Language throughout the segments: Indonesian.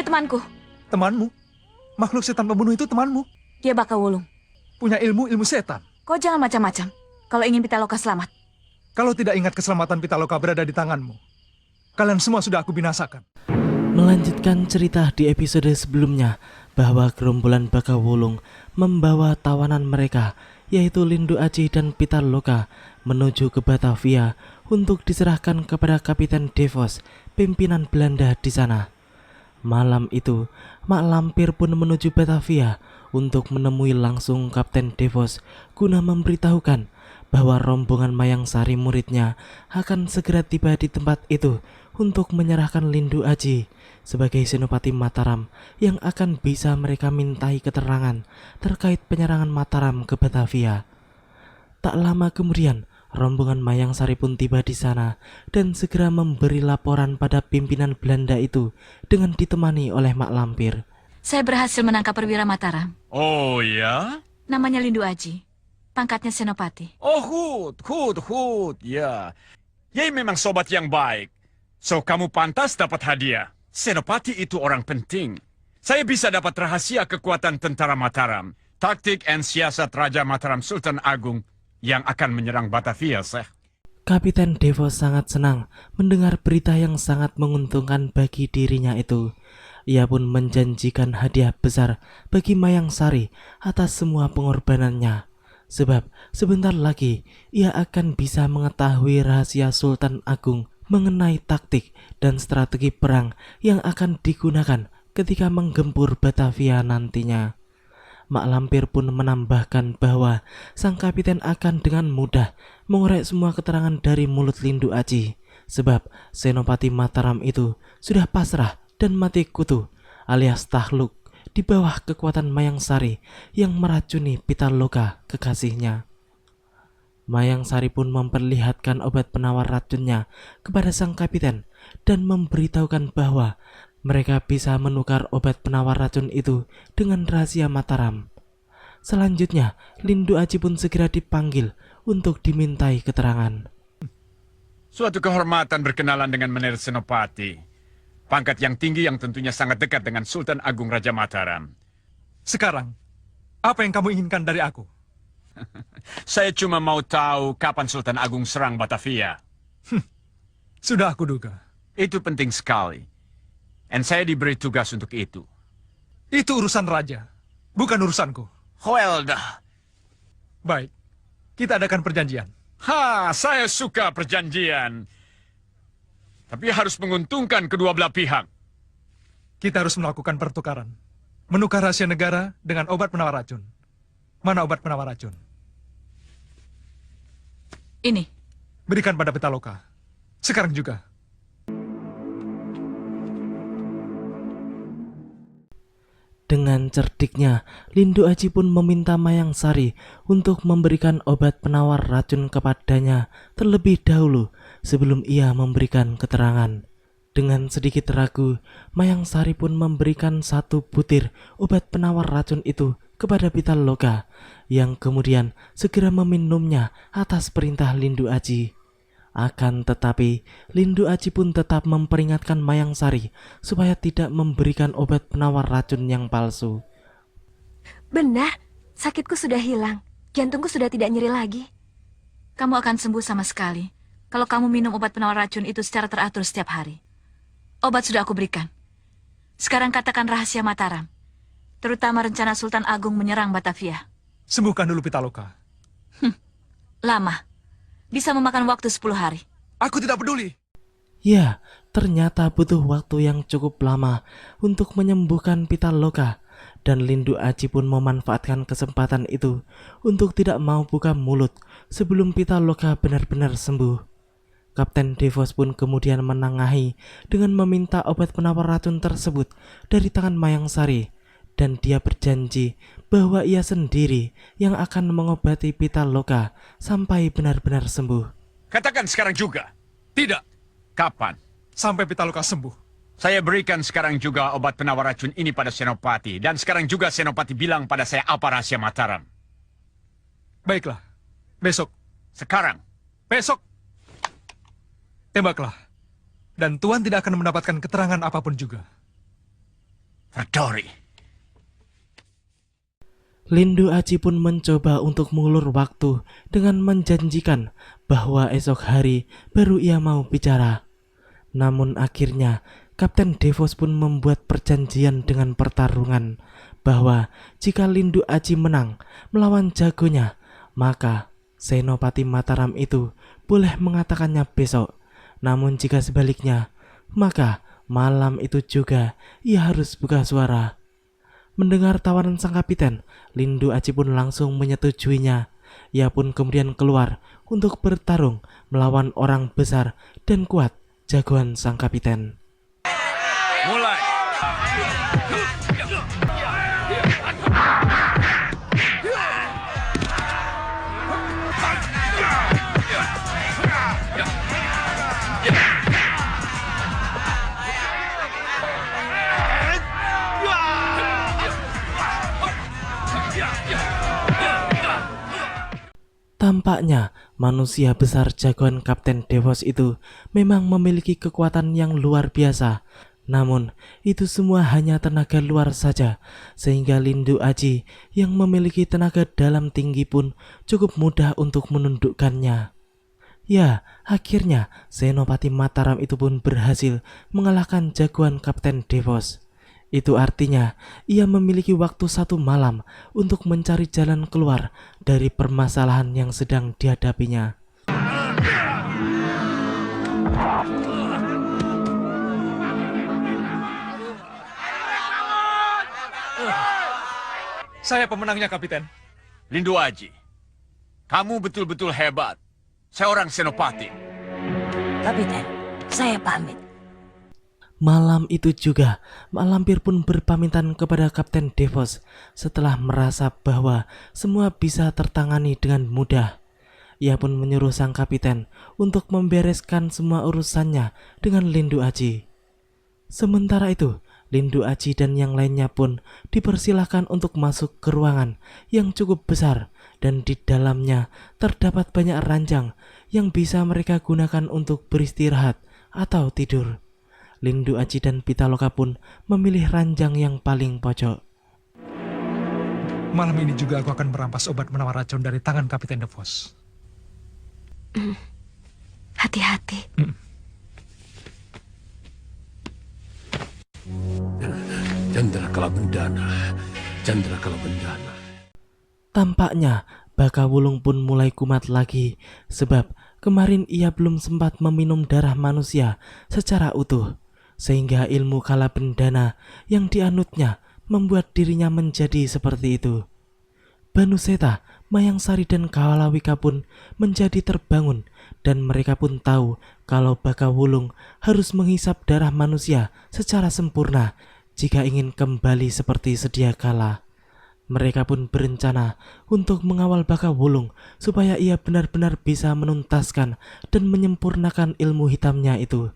temanku. Temanmu? Makhluk setan pembunuh itu temanmu? Dia Bakawulung. Punya ilmu setan. Kau jangan macam-macam kalau ingin Pitaloka selamat. Kalau tidak ingat keselamatan Pitaloka berada di tanganmu, kalian semua sudah aku binasakan. Melanjutkan cerita di episode sebelumnya bahwa gerombolan Bakawulung membawa tawanan mereka, yaitu Lindu Aji dan Pitaloka, menuju ke Batavia untuk diserahkan kepada Kapiten Devos, pimpinan Belanda di sana. Malam itu, Mak Lampir pun menuju Batavia untuk menemui langsung Kapten Devos guna memberitahukan bahwa rombongan Mayang Sari muridnya akan segera tiba di tempat itu untuk menyerahkan Lindu Aji sebagai Senopati Mataram yang akan bisa mereka mintai keterangan terkait penyerangan Mataram ke Batavia. Tak lama kemudian, rombongan Mayang Sari pun tiba di sana dan segera memberi laporan pada pimpinan Belanda itu dengan ditemani oleh Mak Lampir. Saya berhasil menangkap perwira Mataram. Oh ya? Namanya Lindu Aji. Pangkatnya Senopati. Oh, Hud, ya. Yei memang sobat yang baik. So, kamu pantas dapat hadiah. Senopati itu orang penting. Saya bisa dapat rahasia kekuatan tentara Mataram, taktik dan siasat Raja Mataram Sultan Agung yang akan menyerang Batavia, Syekh. Kapiten Devos sangat senang mendengar berita yang sangat menguntungkan bagi dirinya itu. Ia pun menjanjikan hadiah besar bagi Mayang Sari atas semua pengorbanannya. Sebab sebentar lagi ia akan bisa mengetahui rahasia Sultan Agung mengenai taktik dan strategi perang yang akan digunakan ketika menggempur Batavia nantinya. Mak Lampir pun menambahkan bahwa sang kapiten akan dengan mudah mengorek semua keterangan dari mulut Lindu Aji, sebab Senopati Mataram itu sudah pasrah dan mati kutu alias takluk di bawah kekuatan Mayang Sari yang meracuni Pitaloka kekasihnya. Mayang Sari pun memperlihatkan obat penawar racunnya kepada sang kapiten dan memberitahukan bahwa mereka bisa menukar obat penawar racun itu dengan rahasia Mataram. Selanjutnya, Lindu Aji pun segera dipanggil untuk dimintai keterangan. Suatu kehormatan berkenalan dengan Menir Senopati. Pangkat yang tinggi yang tentunya sangat dekat dengan Sultan Agung Raja Mataram. Sekarang, apa yang kamu inginkan dari aku? Saya cuma mau tahu kapan Sultan Agung serang Batavia. Sudah aku duga. Itu penting sekali. Dan saya diberi tugas untuk itu. Itu urusan raja, bukan urusanku. Well dah. Baik, kita adakan perjanjian. Saya suka perjanjian. Tapi harus menguntungkan kedua belah pihak. Kita harus melakukan pertukaran. Menukar rahasia negara dengan obat penawar racun. Mana obat penawar racun? Ini. Berikan pada Pitaloka. Sekarang juga. Dengan cerdiknya, Lindu Aji pun meminta Mayang Sari untuk memberikan obat penawar racun kepadanya terlebih dahulu sebelum ia memberikan keterangan. Dengan sedikit ragu, Mayang Sari pun memberikan satu butir obat penawar racun itu kepada Pitaloka, yang kemudian segera meminumnya atas perintah Lindu Aji. Akan tetapi, Lindu Aji pun tetap memperingatkan Mayang Sari supaya tidak memberikan obat penawar racun yang palsu. Benar, sakitku sudah hilang. Jantungku sudah tidak nyeri lagi. Kamu akan sembuh sama sekali kalau kamu minum obat penawar racun itu secara teratur setiap hari. Obat sudah aku berikan. Sekarang katakan rahasia Mataram, terutama rencana Sultan Agung menyerang Batavia. Sembuhkan dulu Pitaloka. Lama. Bisa memakan waktu 10 hari. Aku tidak peduli. Ya, ternyata butuh waktu yang cukup lama untuk menyembuhkan Pitaloka, dan Lindu Aji pun memanfaatkan kesempatan itu untuk tidak mau buka mulut sebelum Pitaloka benar-benar sembuh. Kapten Devos pun kemudian menengahi dengan meminta obat penawar racun tersebut dari tangan Mayang Sari, dan dia berjanji bahwa ia sendiri yang akan mengobati Pitaloka sampai benar-benar sembuh. Katakan sekarang juga. Tidak. Kapan? Sampai Pitaloka sembuh. Saya berikan sekarang juga obat penawar racun ini pada Senopati. Dan sekarang juga Senopati bilang pada saya apa rahasia Mataram. Baiklah. Besok. Sekarang. Besok. Tembaklah. Dan Tuan tidak akan mendapatkan keterangan apapun juga. Ratori. Lindu Aji pun mencoba untuk mengulur waktu dengan menjanjikan bahwa esok hari baru ia mau bicara. Namun akhirnya Kapten Devos pun membuat perjanjian dengan pertarungan bahwa jika Lindu Aji menang melawan jagonya, maka Senopati Mataram itu boleh mengatakannya besok. Namun jika sebaliknya, maka malam itu juga ia harus buka suara. Mendengar tawaran sang kapiten, Lindu Aji pun langsung menyetujuinya. Ia pun kemudian keluar untuk bertarung melawan orang besar dan kuat jagoan sang kapiten. Mulai. Tampaknya manusia besar jagoan Kapten Devos itu memang memiliki kekuatan yang luar biasa. Namun itu semua hanya tenaga luar saja, sehingga Lindu Aji yang memiliki tenaga dalam tinggi pun cukup mudah untuk menundukkannya. Ya, akhirnya Senopati Mataram itu pun berhasil mengalahkan jagoan Kapten Devos. Itu artinya ia memiliki waktu 1 malam untuk mencari jalan keluar dari permasalahan yang sedang dihadapinya. Saya pemenangnya, Kapiten. Lindu Aji, kamu betul-betul hebat. Seorang senopati. Kapiten, saya pamit. Malam itu juga, Mak Lampir pun berpamitan kepada Kapten Devos setelah merasa bahwa semua bisa tertangani dengan mudah. Ia pun menyuruh sang kapiten untuk membereskan semua urusannya dengan Lindu Aji. Sementara itu, Lindu Aji dan yang lainnya pun dipersilahkan untuk masuk ke ruangan yang cukup besar dan di dalamnya terdapat banyak ranjang yang bisa mereka gunakan untuk beristirahat atau tidur. Lindu Aji dan Pitaloka pun memilih ranjang yang paling pojok. Malam ini juga aku akan merampas obat penawar racun dari tangan Kapiten Devos. Hati-hati. Candrakala Bendana, Candrakala Bendana. Tampaknya Baka Wulung pun mulai kumat lagi sebab kemarin ia belum sempat meminum darah manusia secara utuh, sehingga ilmu kala bendana yang dianutnya membuat dirinya menjadi seperti itu. Banuseta, Mayang Sari dan Kawalawika pun menjadi terbangun dan mereka pun tahu kalau Baka Wulung harus menghisap darah manusia secara sempurna jika ingin kembali seperti sedia kala. Mereka pun berencana untuk mengawal Baka Wulung supaya ia benar-benar bisa menuntaskan dan menyempurnakan ilmu hitamnya itu.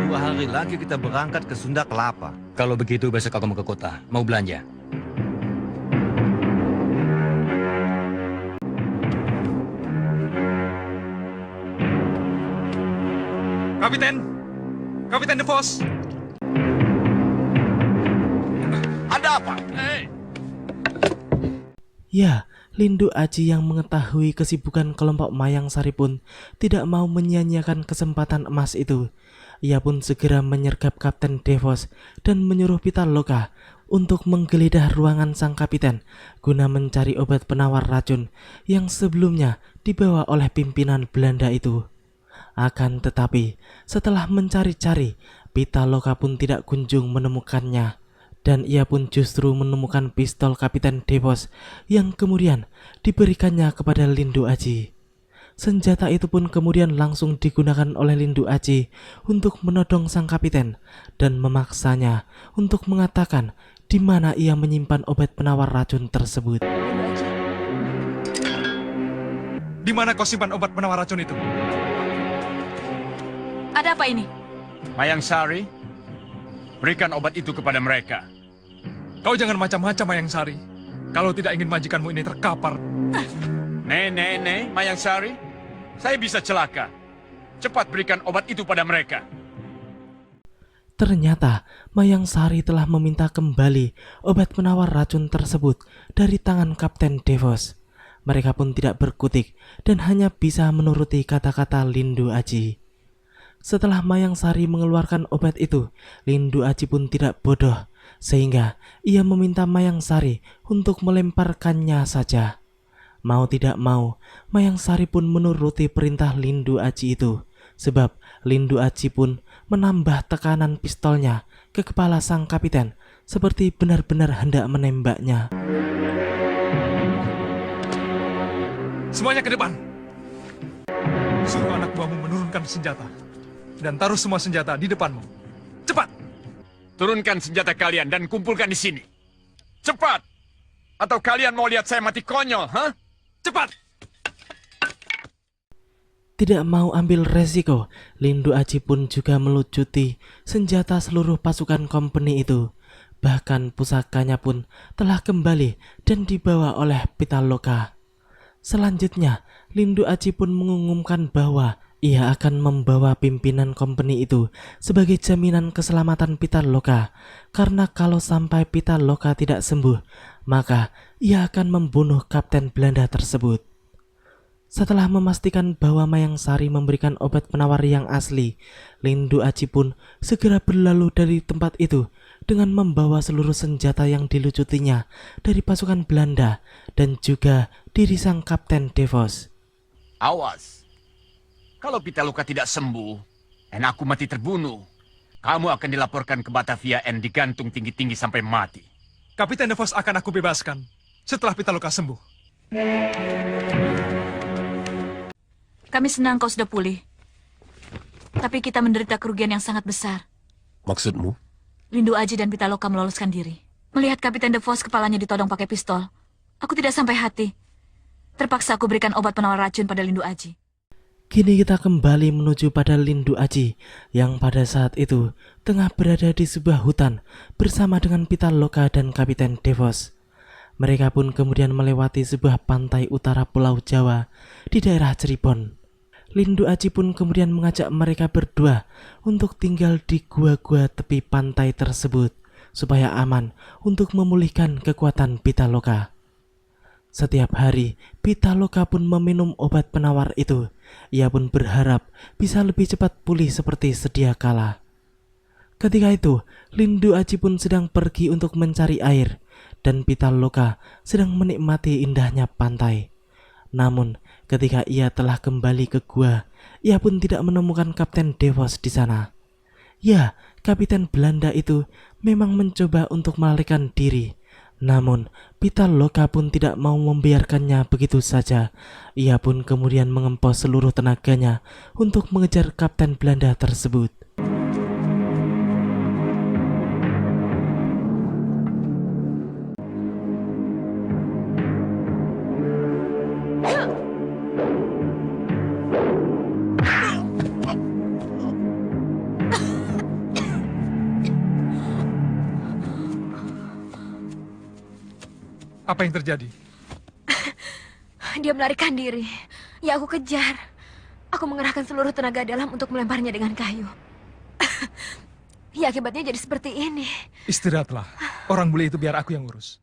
2 hari lagi kita berangkat ke Sunda Kelapa. Kalau begitu besok aku mau ke kota, mau belanja. Kapiten! Kapiten Devos! Ada apa? Ya, Lindu Aji yang mengetahui kesibukan kelompok Mayang Sari pun tidak mau menyia-nyiakan kesempatan emas itu. Ia pun segera menyergap Kapten Devos dan menyuruh Pitaloka untuk menggeledah ruangan sang kapiten guna mencari obat penawar racun yang sebelumnya dibawa oleh pimpinan Belanda itu. Akan tetapi, setelah mencari-cari, Pitaloka pun tidak kunjung menemukannya. Dan ia pun justru menemukan pistol Kapiten Devos yang kemudian diberikannya kepada Lindu Aji. Senjata itu pun kemudian langsung digunakan oleh Lindu Aji untuk menodong sang kapiten dan memaksanya untuk mengatakan di mana ia menyimpan obat penawar racun tersebut. Di mana kau simpan obat penawar racun itu? Ada apa ini? Mayang Sari, berikan obat itu kepada mereka. Kau jangan macam-macam, Mayang Sari. Kalau tidak ingin majikanmu ini terkapar. Mayang Sari, saya bisa celaka. Cepat berikan obat itu pada mereka. Ternyata Mayang Sari telah meminta kembali obat penawar racun tersebut dari tangan Kapten Devos. Mereka pun tidak berkutik dan hanya bisa menuruti kata-kata Lindu Aji. Setelah Mayang Sari mengeluarkan obat itu, Lindu Aji pun tidak bodoh, sehingga ia meminta Mayang Sari untuk melemparkannya saja. Mau tidak mau, Mayang Sari pun menuruti perintah Lindu Aji itu, sebab Lindu Aji pun menambah tekanan pistolnya ke kepala sang kapiten seperti benar-benar hendak menembaknya. Semuanya ke depan. Suruh anak buahmu menurunkan senjata. Dan taruh semua senjata di depanmu. Cepat! Turunkan senjata kalian dan kumpulkan di sini. Cepat! Atau kalian mau lihat saya mati konyol, ha? Cepat! Tidak mau ambil resiko, Lindu Aji pun juga melucuti senjata seluruh pasukan company itu. Bahkan pusakanya pun telah kembali dan dibawa oleh Pitaloka. Selanjutnya, Lindu Aji pun mengumumkan bahwa ia akan membawa pimpinan company itu sebagai jaminan keselamatan Pitaloka. Karena kalau sampai Pitaloka tidak sembuh, maka ia akan membunuh Kapten Belanda tersebut. Setelah memastikan bahwa Mayang Sari memberikan obat penawar yang asli, Lindu Aji pun segera berlalu dari tempat itu dengan membawa seluruh senjata yang dilucutinya dari pasukan Belanda dan juga diri sang Kapten Devos. Awas. Kalau Pitaloka tidak sembuh dan aku mati terbunuh, kamu akan dilaporkan ke Batavia dan digantung tinggi-tinggi sampai mati. Kapiten Devos akan aku bebaskan setelah Pitaloka sembuh. Kami senang kau sudah pulih. Tapi kita menderita kerugian yang sangat besar. Maksudmu? Lindu Aji dan Pitaloka meloloskan diri. Melihat Kapiten DeVos kepalanya ditodong pakai pistol, aku tidak sampai hati. Terpaksa aku berikan obat penawar racun pada Lindu Aji. Kini kita kembali menuju pada Lindu Aji yang pada saat itu tengah berada di sebuah hutan bersama dengan Pitaloka dan Kapiten Devos. Mereka pun kemudian melewati sebuah pantai utara Pulau Jawa di daerah Cirebon. Lindu Aji pun kemudian mengajak mereka berdua untuk tinggal di gua-gua tepi pantai tersebut supaya aman untuk memulihkan kekuatan Pitaloka. Setiap hari, Pitaloka pun meminum obat penawar itu. Ia pun berharap bisa lebih cepat pulih seperti sedia kala. Ketika itu, Lindu Aji pun sedang pergi untuk mencari air, dan Pitaloka sedang menikmati indahnya pantai. Namun, ketika ia telah kembali ke gua, ia pun tidak menemukan Kapten Devos di sana. Ya, Kapiten Belanda itu memang mencoba untuk melarikan diri. Namun, Pitaloka pun tidak mau membiarkannya begitu saja. Ia pun kemudian mengempos seluruh tenaganya untuk mengejar Kapten Belanda tersebut. Apa yang terjadi? Dia melarikan diri. Ya aku kejar. Aku mengerahkan seluruh tenaga dalam untuk melemparnya dengan kayu. Ya akibatnya jadi seperti ini. Istirahatlah. Orang bule itu biar aku yang urus.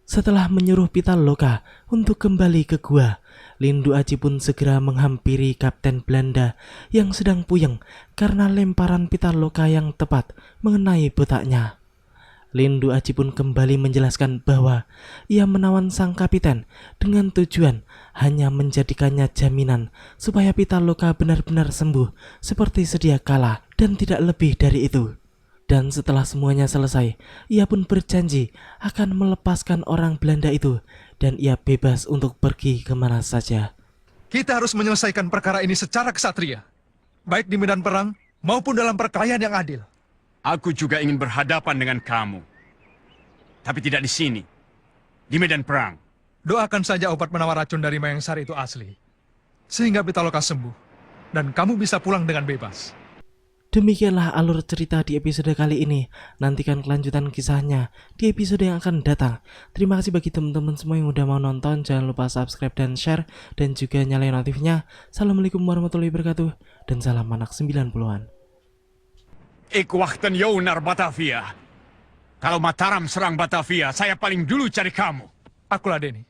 Setelah menyuruh Pitaloka untuk kembali ke gua, Lindu Aji pun segera menghampiri Kapten Belanda yang sedang puyeng karena lemparan Pitaloka yang tepat mengenai botaknya. Lindu Aji pun kembali menjelaskan bahwa ia menawan sang kapiten dengan tujuan hanya menjadikannya jaminan supaya Pitaloka benar-benar sembuh seperti sedia kala dan tidak lebih dari itu. Dan setelah semuanya selesai, ia pun berjanji akan melepaskan orang Belanda itu dan ia bebas untuk pergi kemana saja. Kita harus menyelesaikan perkara ini secara kesatria. Baik di medan perang maupun dalam perkelahian yang adil. Aku juga ingin berhadapan dengan kamu. Tapi tidak di sini. Di medan perang. Doakan saja obat penawar racun dari Mayang Sari itu asli. Sehingga Pitaloka sembuh. Dan kamu bisa pulang dengan bebas. Demikianlah alur cerita di episode kali ini. Nantikan kelanjutan kisahnya di episode yang akan datang. Terima kasih bagi teman-teman semua yang udah mau nonton. Jangan lupa subscribe dan share, dan juga nyalain notifnya. Assalamualaikum warahmatullahi wabarakatuh, dan salam anak 90-an. Ik wachten jou naar Batavia. Kalau Mataram serang Batavia, saya paling dulu cari kamu. Akulah Denny.